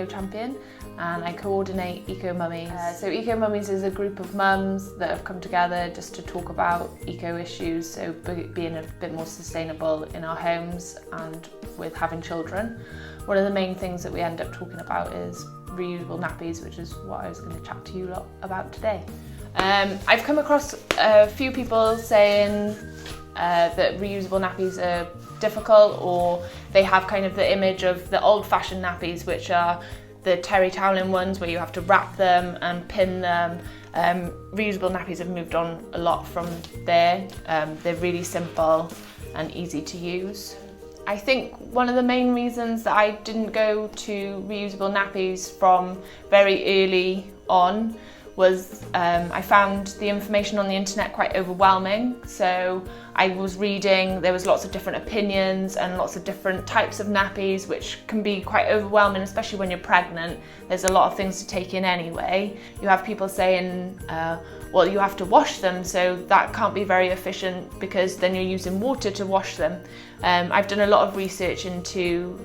champion and I coordinate Eco Mummies. So Eco Mummies is a group of mums that have come together just to talk about eco issues, so being a bit more sustainable in our homes and with having children. One of the main things that we end up talking about is reusable nappies, which is what I was going to chat to you lot about today. I've come across a few people saying that reusable nappies are difficult, or they have kind of the image of the old-fashioned nappies, which are the terry toweling ones where you have to wrap them and pin them. Reusable nappies have moved on a lot from there. They're really simple and easy to use. I think one of the main reasons that I didn't go to reusable nappies from very early on was I found the information on the internet quite overwhelming. So I was reading, there was lots of different opinions and lots of different types of nappies, which can be quite overwhelming, especially when you're pregnant. There's a lot of things to take in anyway. You have people saying, well, you have to wash them, so that can't be very efficient because then you're using water to wash them. I've done a lot of research into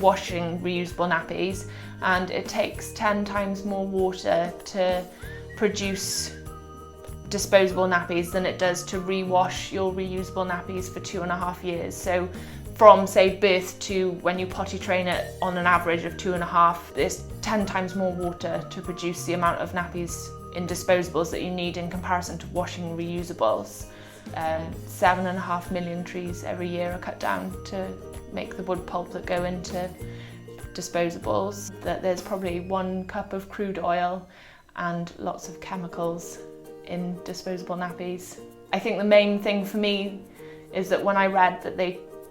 washing reusable nappies, and it takes 10 times more water to produce disposable nappies than it does to rewash your reusable nappies for 2.5 years. So from, say, birth to when you potty train it on an average of 2.5, there's 10 times more water to produce the amount of nappies in disposables that you need in comparison to washing reusables. 7.5 million trees every year are cut down to make the wood pulp that go into disposables. That there's probably 1 cup of crude oil and lots of chemicals in disposable nappies. I think the main thing for me is that when I read that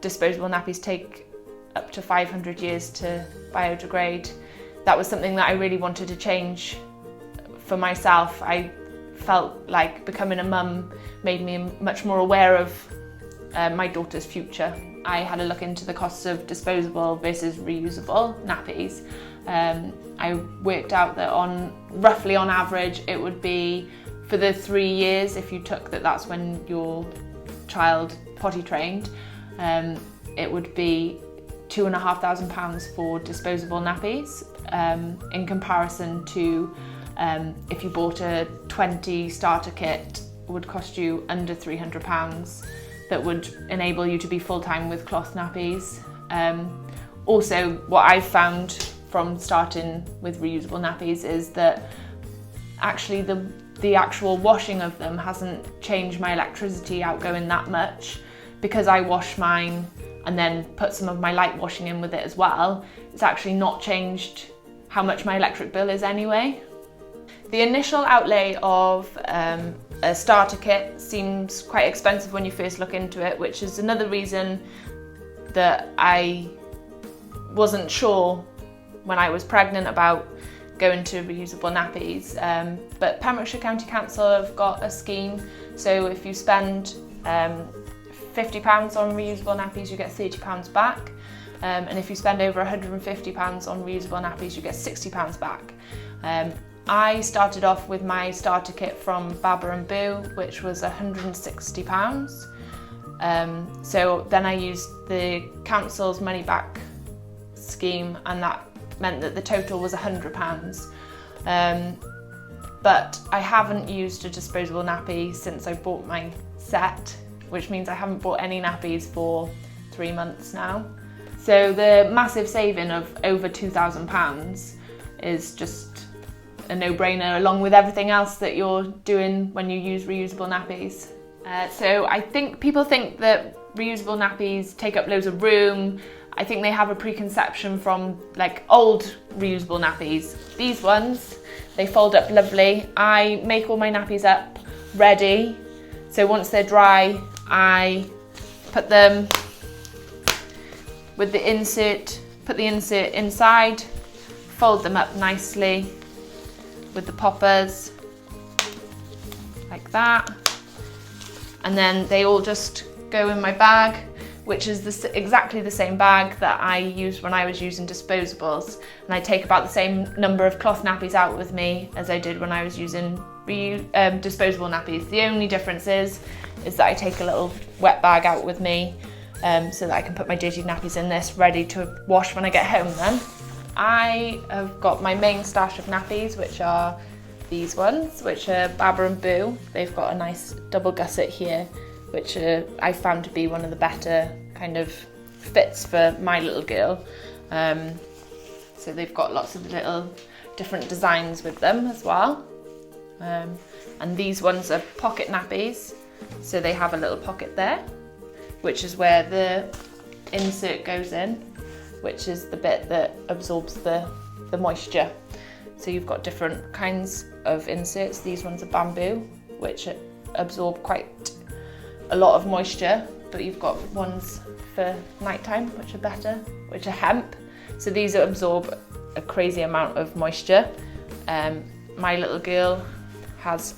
disposable nappies take up to 500 years to biodegrade, that was something that I really wanted to change for myself. I felt like becoming a mum made me much more aware of my daughter's future. I had a look into the costs of disposable versus reusable nappies. I worked out that roughly on average it would be, for the 3 years, if you took that's when your child potty trained, it would be £2,500 for disposable nappies, in comparison to if you bought a 20 starter kit, it would cost you under £300. That would enable you to be full-time with cloth nappies. Also, what I've found from starting with reusable nappies is that actually the actual washing of them hasn't changed my electricity outgoing that much, because I wash mine and then put some of my light washing in with it as well. It's actually not changed how much my electric bill is anyway. The initial outlay of a starter kit seems quite expensive when you first look into it, which is another reason that I wasn't sure when I was pregnant about going to reusable nappies. But Pembrokeshire County Council have got a scheme, so if you spend £50 on reusable nappies, you get £30 back. And if you spend over £150 on reusable nappies, you get £60 back. I started off with my starter kit from Baba & Boo, which was £160. So then I used the council's money back scheme, and that meant that the total was £100. But I haven't used a disposable nappy since I bought my set, which means I haven't bought any nappies for 3 months now. So the massive saving of over £2,000 is just a no-brainer, along with everything else that you're doing when you use reusable nappies. So I think people think that reusable nappies take up loads of room. I think they have a preconception from like old reusable nappies. These ones, they fold up lovely. I make all my nappies up ready. So once they're dry, I put them with the insert, put the insert inside, fold them up nicely with the poppers, like that. And then they all just go in my bag, which is exactly the same bag that I used when I was using disposables. And I take about the same number of cloth nappies out with me as I did when I was using disposable nappies. The only difference is that I take a little wet bag out with me so that I can put my dirty nappies in this, ready to wash when I get home then. I have got my main stash of nappies, which are these ones, which are Baba and Boo. They've got a nice double gusset here, which I found to be one of the better kind of fits for my little girl. So they've got lots of little different designs with them as well. And these ones are pocket nappies, so they have a little pocket there, which is where the insert goes in, which is the bit that absorbs the moisture. So you've got different kinds of inserts. These ones are bamboo, which absorb quite a lot of moisture, but you've got ones for nighttime, which are better, which are hemp. So these absorb a crazy amount of moisture. My little girl has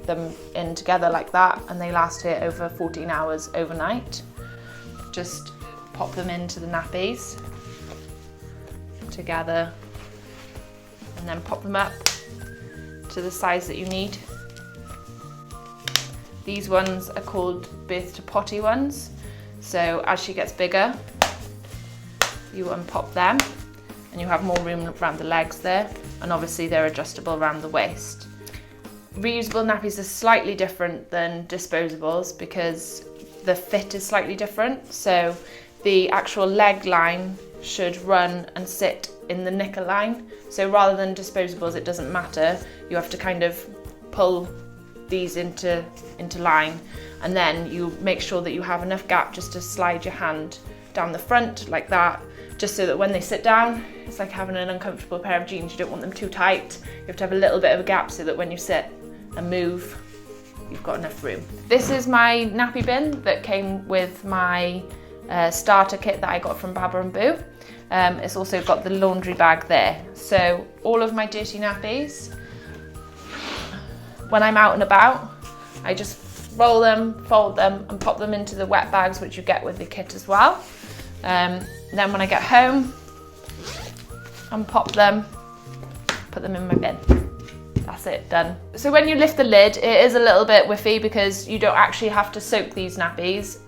them in together like that, and they last her over 14 hours overnight. Just pop them into the nappies together and then pop them up to the size that you need. These ones are called birth to potty ones. So as she gets bigger, you unpop them and you have more room around the legs there, and obviously they're adjustable around the waist. Reusable nappies are slightly different than disposables because the fit is slightly different. So the actual leg line should run and sit in the knicker line. So rather than disposables, it doesn't matter. You have to kind of pull these into line, and then you make sure that you have enough gap just to slide your hand down the front like that, just so that when they sit down, it's like having an uncomfortable pair of jeans. You don't want them too tight. You have to have a little bit of a gap so that when you sit and move, you've got enough room. This is my nappy bin that came with my starter kit that I got from Baba and Boo. It's also got the laundry bag there. So all of my dirty nappies, when I'm out and about, I just roll them, fold them and pop them into the wet bags, which you get with the kit as well. Then when I get home, unpop them, put them in my bin. That's it, done. So when you lift the lid, it is a little bit whiffy because you don't actually have to soak these nappies.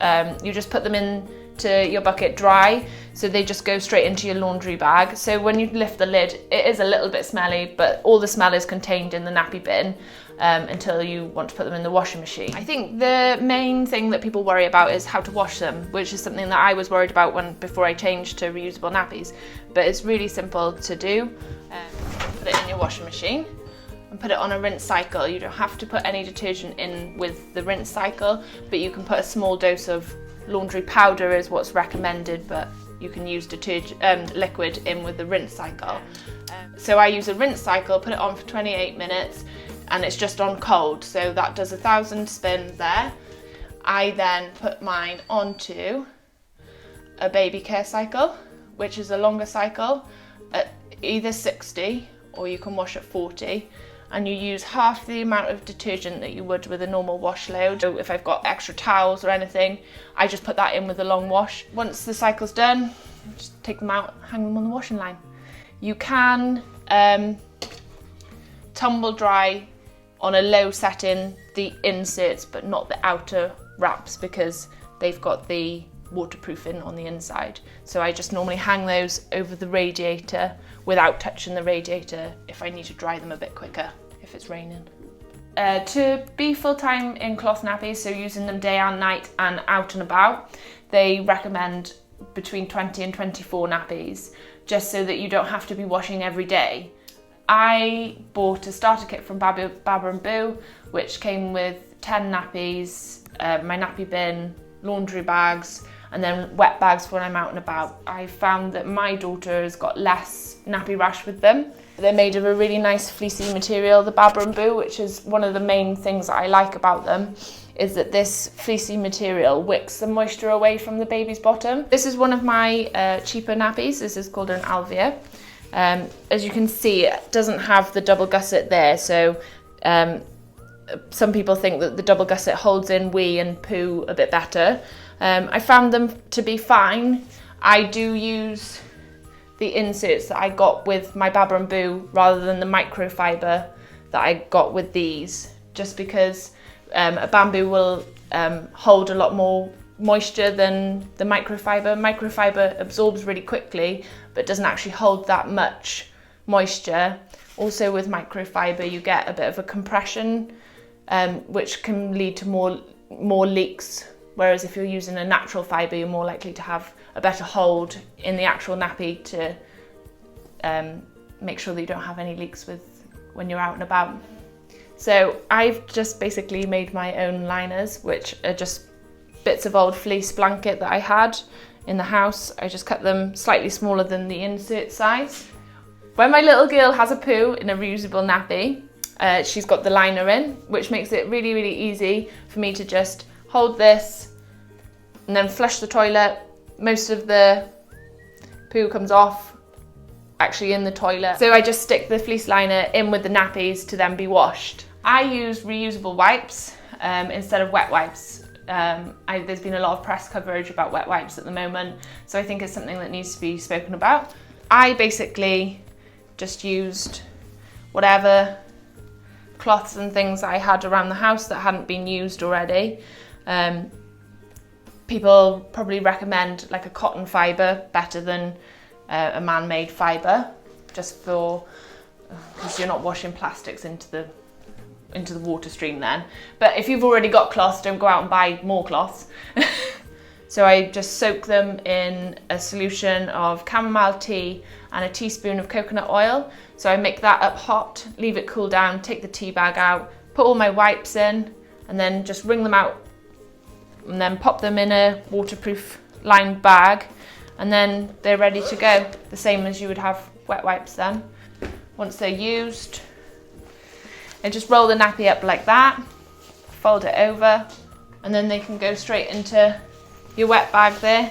You just put them into your bucket dry, so they just go straight into your laundry bag. So when you lift the lid, it is a little bit smelly, but all the smell is contained in the nappy bin until you want to put them in the washing machine. I think the main thing that people worry about is how to wash them, which is something that I was worried about before I changed to reusable nappies. But it's really simple to do. Put it in your washing machine and put it on a rinse cycle. You don't have to put any detergent in with the rinse cycle, but you can put a small dose of laundry powder is what's recommended, but you can use liquid in with the rinse cycle. So I use a rinse cycle, put it on for 28 minutes, and it's just on cold, so that does 1,000 spins there. I then put mine onto a baby care cycle, which is a longer cycle at either 60 or you can wash at 40. And you use half the amount of detergent that you would with a normal wash load. So if I've got extra towels or anything, I just put that in with a long wash. Once the cycle's done, just take them out, hang them on the washing line. You can tumble dry on a low setting the inserts, but not the outer wraps because they've got the waterproofing on the inside. So I just normally hang those over the radiator without touching the radiator if I need to dry them a bit quicker if it's raining. To be full-time in cloth nappies, so using them day and night and out and about, they recommend between 20 and 24 nappies, just so that you don't have to be washing every day. I bought a starter kit from Baba and Boo, which came with 10 nappies, my nappy bin, laundry bags, and then wet bags when I'm out and about. I found that my daughter has got less nappy rash with them. They're made of a really nice fleecy material, the Baba and Boo, which is one of the main things that I like about them, is that this fleecy material wicks the moisture away from the baby's bottom. This is one of my cheaper nappies. This is called an Alvia. As you can see, it doesn't have the double gusset there, so some people think that the double gusset holds in wee and poo a bit better. I found them to be fine. I do use the inserts that I got with my Baba and Boo rather than the microfiber that I got with these, just because a bamboo will hold a lot more moisture than the microfiber. Microfiber absorbs really quickly, but doesn't actually hold that much moisture. Also with microfiber you get a bit of a compression, which can lead to more leaks, whereas if you're using a natural fibre you're more likely to have a better hold in the actual nappy to make sure that you don't have any leaks when you're out and about. So I've just basically made my own liners, which are just bits of old fleece blanket that I had in the house. I just cut them slightly smaller than the insert size. When my little girl has a poo in a reusable nappy, she's got the liner in, which makes it really, really easy for me to just hold this and then flush the toilet. Most of the poo comes off actually in the toilet. So I just stick the fleece liner in with the nappies to then be washed. I use reusable wipes instead of wet wipes. There's been a lot of press coverage about wet wipes at the moment, so I think it's something that needs to be spoken about. I basically just used whatever cloths and things I had around the house that hadn't been used already. People probably recommend like a cotton fibre better than a man-made fibre, just because you're not washing plastics into the water stream then. But if you've already got cloths, don't go out and buy more cloths. So I just soak them in a solution of chamomile tea and a teaspoon of coconut oil. So I make that up hot, leave it cool down, take the tea bag out, put all my wipes in, and then just wring them out and then pop them in a waterproof lined bag, and then they're ready to go, the same as you would have wet wipes then. Once they're used, and just roll the nappy up like that, fold it over, and then they can go straight into your wet bag there.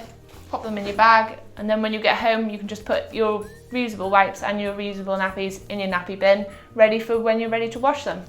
Pop them in your bag, and then when you get home you can just put your reusable wipes and your reusable nappies in your nappy bin, ready for when you're ready to wash them.